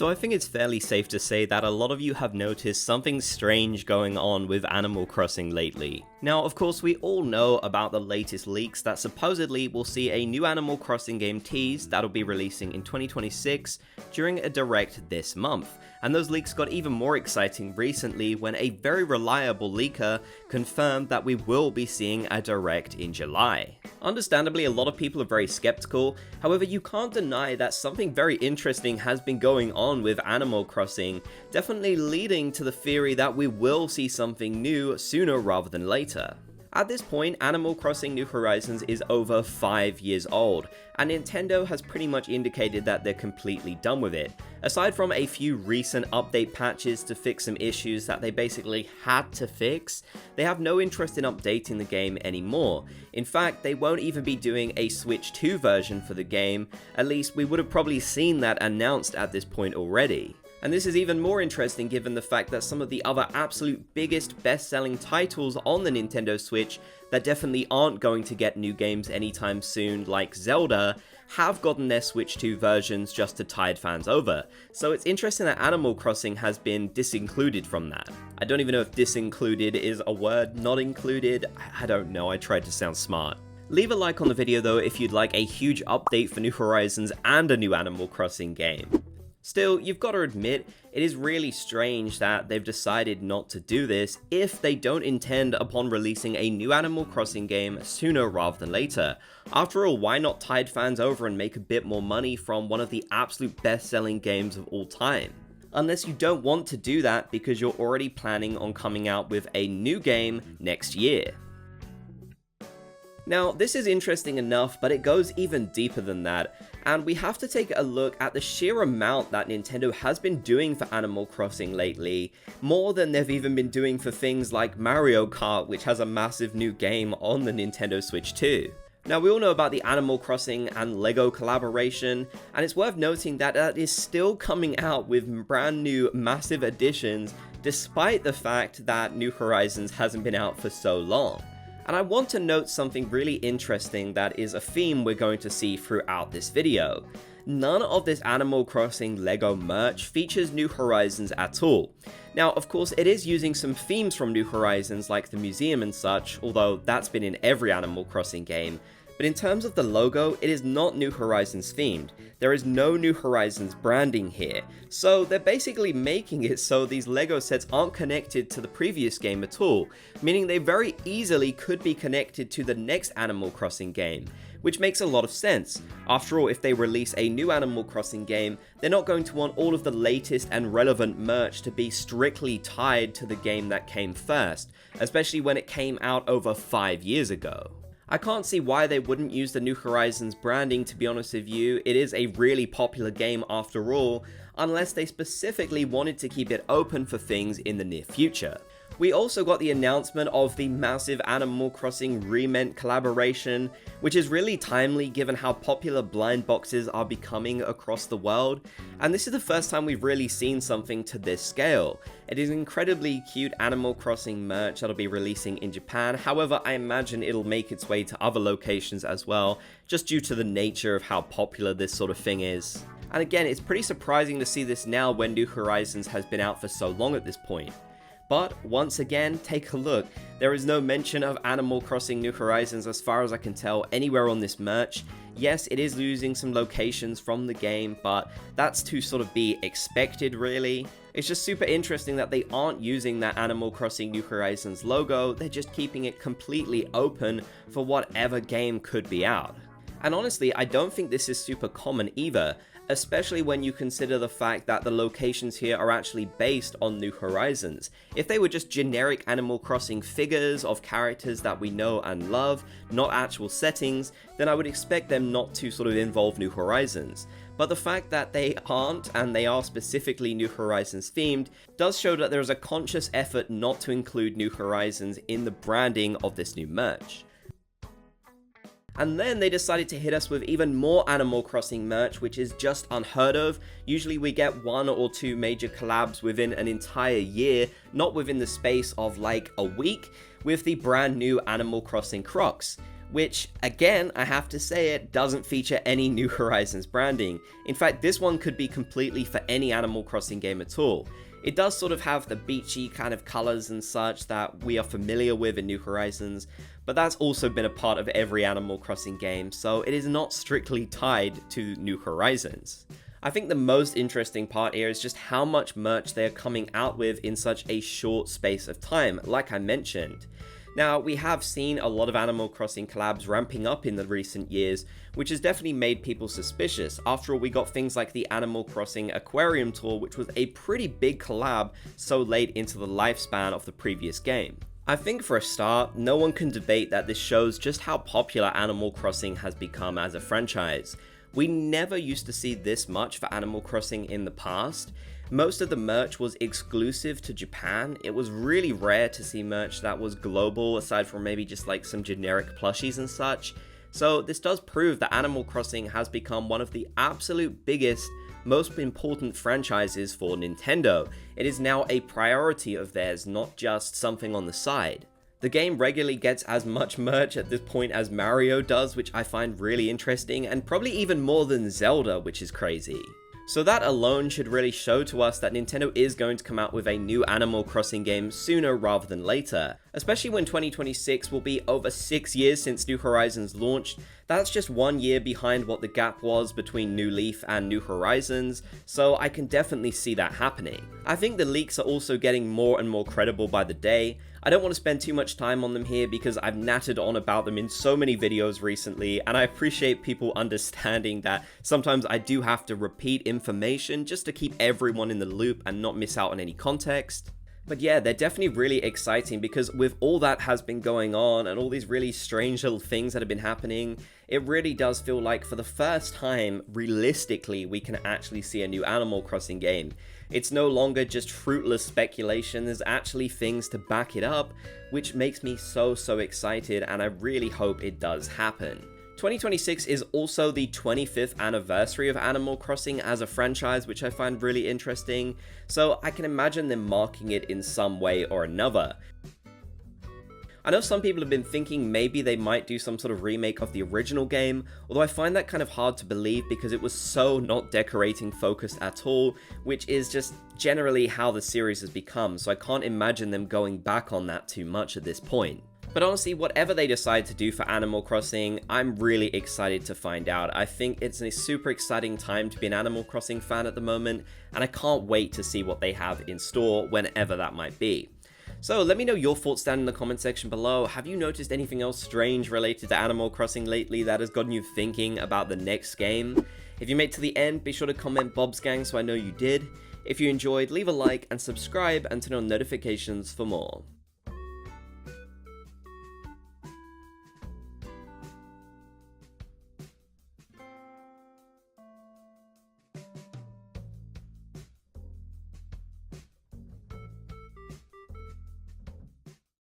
So I think it's fairly safe to say that a lot of you have noticed something strange going on with Animal Crossing lately. Now, of course, we all know about the latest leaks that supposedly will see a new Animal Crossing game teased that'll be releasing in 2026 during a direct this month. And those leaks got even more exciting recently when a very reliable leaker confirmed that we will be seeing a direct in July. Understandably, a lot of people are very skeptical, however you can't deny that something very interesting has been going on with Animal Crossing, definitely leading to the theory that we will see something new sooner rather than later. At this point, Animal Crossing New Horizons is over 5 years old, and Nintendo has pretty much indicated that they're completely done with it. Aside from a few recent update patches to fix some issues that they basically had to fix, they have no interest in updating the game anymore. In fact, they won't even be doing a Switch 2 version for the game, at least we would have probably seen that announced at this point already. And this is even more interesting given the fact that some of the other absolute biggest best-selling titles on the Nintendo Switch that definitely aren't going to get new games anytime soon, like Zelda, have gotten their Switch 2 versions just to tide fans over. So it's interesting that Animal Crossing has been disincluded from that. I don't even know if disincluded is a word, not included, I don't know, I tried to sound smart. Leave a like on the video though if you'd like a huge update for New Horizons and a new Animal Crossing game. Still, you've got to admit, it is really strange that they've decided not to do this if they don't intend upon releasing a new Animal Crossing game sooner rather than later. After all, why not tide fans over and make a bit more money from one of the absolute best-selling games of all time? Unless you don't want to do that because you're already planning on coming out with a new game next year. Now, this is interesting enough, but it goes even deeper than that, and we have to take a look at the sheer amount that Nintendo has been doing for Animal Crossing lately, more than they've even been doing for things like Mario Kart, which has a massive new game on the Nintendo Switch 2. Now, we all know about the Animal Crossing and LEGO collaboration, and it's worth noting that that is still coming out with brand new massive additions, despite the fact that New Horizons hasn't been out for so long. And I want to note something really interesting that is a theme we're going to see throughout this video. None of this Animal Crossing LEGO merch features New Horizons at all. Now, of course, it is using some themes from New Horizons like the museum and such, although that's been in every Animal Crossing game. But in terms of the logo, it is not New Horizons themed. There is no New Horizons branding here. So they're basically making it so these LEGO sets aren't connected to the previous game at all, meaning they very easily could be connected to the next Animal Crossing game, which makes a lot of sense. After all, if they release a new Animal Crossing game, they're not going to want all of the latest and relevant merch to be strictly tied to the game that came first, especially when it came out over 5 years ago. I can't see why they wouldn't use the New Horizons branding, to be honest with you. It is a really popular game after all, unless they specifically wanted to keep it open for things in the near future. We also got the announcement of the massive Animal Crossing Rement collaboration, which is really timely given how popular blind boxes are becoming across the world, and this is the first time we've really seen something to this scale. It is incredibly cute Animal Crossing merch that'll be releasing in Japan, however I imagine it'll make its way to other locations as well, just due to the nature of how popular this sort of thing is. And again, it's pretty surprising to see this now when New Horizons has been out for so long at this point. But once again, take a look. There is no mention of Animal Crossing New Horizons as far as I can tell anywhere on this merch. Yes, it is losing some locations from the game, but that's to sort of be expected really. It's just super interesting that they aren't using that Animal Crossing New Horizons logo, they're just keeping it completely open for whatever game could be out. And honestly, I don't think this is super common either, especially when you consider the fact that the locations here are actually based on New Horizons. If they were just generic Animal Crossing figures of characters that we know and love, not actual settings, then I would expect them not to sort of involve New Horizons. But the fact that they aren't, and they are specifically New Horizons themed, does show that there is a conscious effort not to include New Horizons in the branding of this new merch. And then they decided to hit us with even more Animal Crossing merch, which is just unheard of. Usually we get 1 or 2 major collabs within an entire year, not within the space of like a week, with the brand new Animal Crossing Crocs. which, again, I have to say it, doesn't feature any New Horizons branding. In fact, this one could be completely for any Animal Crossing game at all. It does sort of have the beachy kind of colors and such that we are familiar with in New Horizons, but that's also been a part of every Animal Crossing game, so it is not strictly tied to New Horizons. I think the most interesting part here is just how much merch they're coming out with in such a short space of time, like I mentioned. Now, we have seen a lot of Animal Crossing collabs ramping up in the recent years, which has definitely made people suspicious. After all, we got things like the Animal Crossing Aquarium Tour, which was a pretty big collab so late into the lifespan of the previous game. I think for a start, no one can debate that this shows just how popular Animal Crossing has become as a franchise. We never used to see this much for Animal Crossing in the past. Most of the merch was exclusive to Japan. It was really rare to see merch that was global, aside from maybe just like some generic plushies and such. So this does prove that Animal Crossing has become one of the absolute biggest, most important franchises for Nintendo. It is now a priority of theirs, not just something on the side. The game regularly gets as much merch at this point as Mario does, which I find really interesting, and probably even more than Zelda, which is crazy. So that alone should really show to us that Nintendo is going to come out with a new Animal Crossing game sooner rather than later. Especially when 2026 will be over 6 years since New Horizons launched. That's just 1 year behind what the gap was between New Leaf and New Horizons, so I can definitely see that happening. I think the leaks are also getting more and more credible by the day. I don't want to spend too much time on them here because I've nattered on about them in so many videos recently, and I appreciate people understanding that sometimes I do have to repeat information just to keep everyone in the loop and not miss out on any context. But yeah, they're definitely really exciting because with all that has been going on and all these really strange little things that have been happening, it really does feel like for the first time, realistically, we can actually see a new Animal Crossing game. It's no longer just fruitless speculation, there's actually things to back it up, which makes me so excited, and I really hope it does happen. 2026 is also the 25th anniversary of Animal Crossing as a franchise, which I find really interesting, so I can imagine them marking it in some way or another. I know some people have been thinking maybe they might do some sort of remake of the original game, although I find that kind of hard to believe because it was so not decorating focused at all, which is just generally how the series has become, so I can't imagine them going back on that too much at this point. But honestly, whatever they decide to do for Animal Crossing, I'm really excited to find out. I think it's a super exciting time to be an Animal Crossing fan at the moment, and I can't wait to see what they have in store whenever that might be. So let me know your thoughts down in the comment section below. Have you noticed anything else strange related to Animal Crossing lately that has gotten you thinking about the next game? If you made it to the end, be sure to comment Bob's Gang so I know you did. If you enjoyed, leave a like and subscribe and turn on notifications for more.